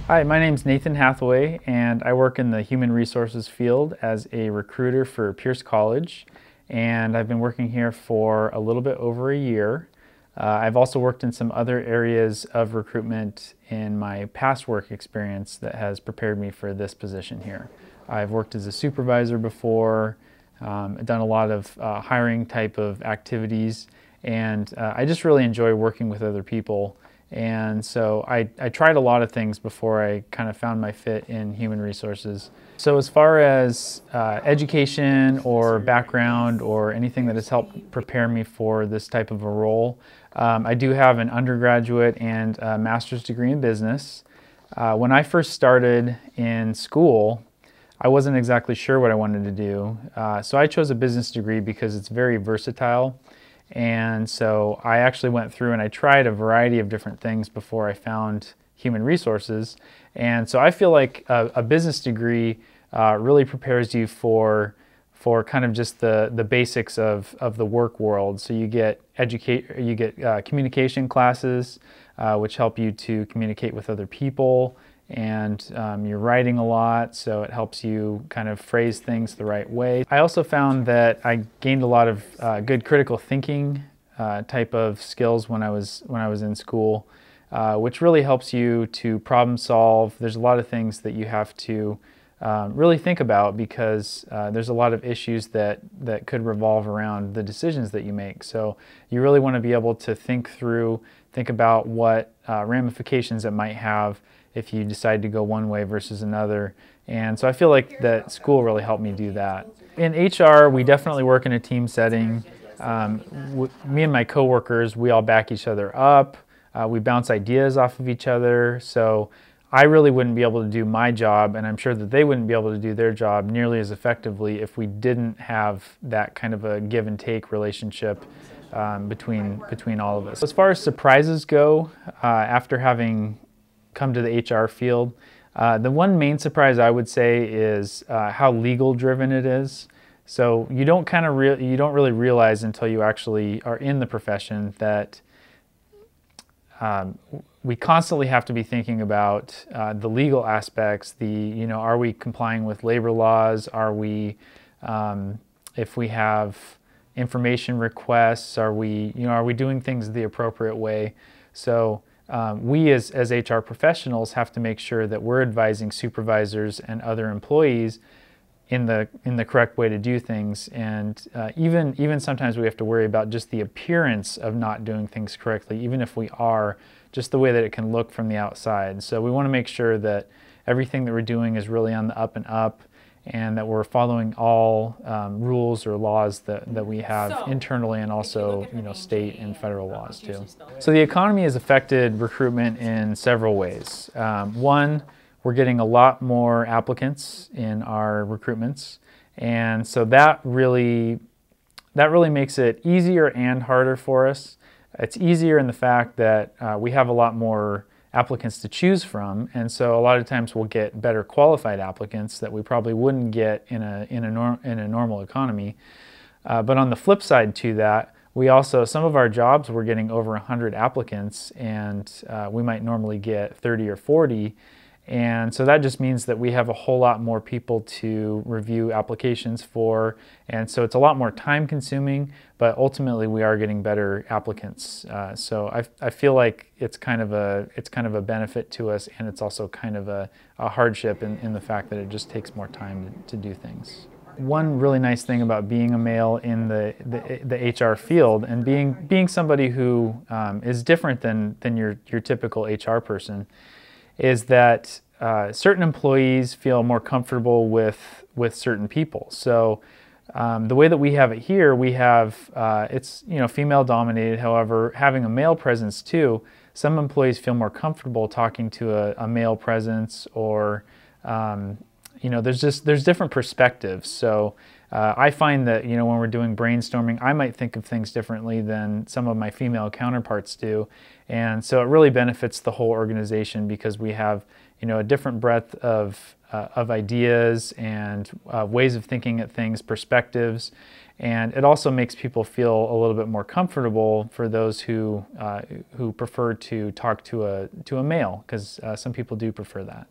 Hi, my name's Nathan Hathaway, and I work in the human resources field as a recruiter for Pierce College, and I've been working here for a little bit over a year. I've also worked in some other areas of recruitment in my past work experience that has prepared me for this position here. I've worked as a supervisor before, done a lot of hiring type of activities, and I just really enjoy working with other people. And so I tried a lot of things before I kind of found my fit in human resources. So as far as education or background or anything that has helped prepare me for this type of a role, I do have an undergraduate and a master's degree in business. When I first started in school, I wasn't exactly sure what I wanted to do. So I chose a business degree because it's very versatile. And so I actually went through and I tried a variety of different things before I found human resources. And so I feel like a business degree really prepares you for kind of just the basics of the work world. So you get communication classes, which help you to communicate with other people. And you're writing a lot, so it helps you kind of phrase things the right way. I also found that I gained a lot of good critical thinking type of skills when I was in school, which really helps you to problem solve. There's a lot of things that you have to really think about because there's a lot of issues that could revolve around the decisions that you make. So you really want to be able to think about what ramifications it might have if you decide to go one way versus another. And so I feel like that school really helped me do that. In HR, we definitely work in a team setting. Me and my coworkers, we all back each other up. We bounce ideas off of each other. So I really wouldn't be able to do my job, and I'm sure that they wouldn't be able to do their job nearly as effectively if we didn't have that kind of a give and take relationship between all of us. As far as surprises go, after having come to the HR field, the one main surprise I would say is how legal driven it is. So you don't really realize until you actually are in the profession that we constantly have to be thinking about the legal aspects. Are we complying with labor laws? Are we, if we have information requests, are we doing things the appropriate way? So we as HR professionals have to make sure that we're advising supervisors and other employees in the correct way to do things, and even sometimes we have to worry about just the appearance of not doing things correctly, even if we are, just the way that it can look from the outside. So we want to make sure that everything that we're doing is really on the up and up, and that we're following all rules or laws that we have internally, and also state and federal laws too. So the economy has affected recruitment in several ways. One, we're getting a lot more applicants in our recruitments, and so that really makes it easier and harder for us. It's easier in the fact that we have a lot more applicants to choose from, and so a lot of times we'll get better qualified applicants that we probably wouldn't get in a normal economy. But on the flip side to that, we also, some of our jobs we're getting over 100 applicants, and we might normally get 30 or 40. And so that just means that we have a whole lot more people to review applications for, and so it's a lot more time consuming, but ultimately we are getting better applicants. So I feel like it's kind of a benefit to us, and it's also kind of a hardship in the fact that it just takes more time to do things. One really nice thing about being a male in the HR field and being somebody who is different than your typical HR person is that certain employees feel more comfortable with certain people. So the way that we have it here, we have it's female dominated. However, having a male presence too, some employees feel more comfortable talking to a male presence, or there's different perspectives. So I find that when we're doing brainstorming, I might think of things differently than some of my female counterparts do, and so it really benefits the whole organization because we have a different breadth of ideas and ways of thinking at things, perspectives, And it also makes people feel a little bit more comfortable for those who prefer to talk to a male, because some people do prefer that.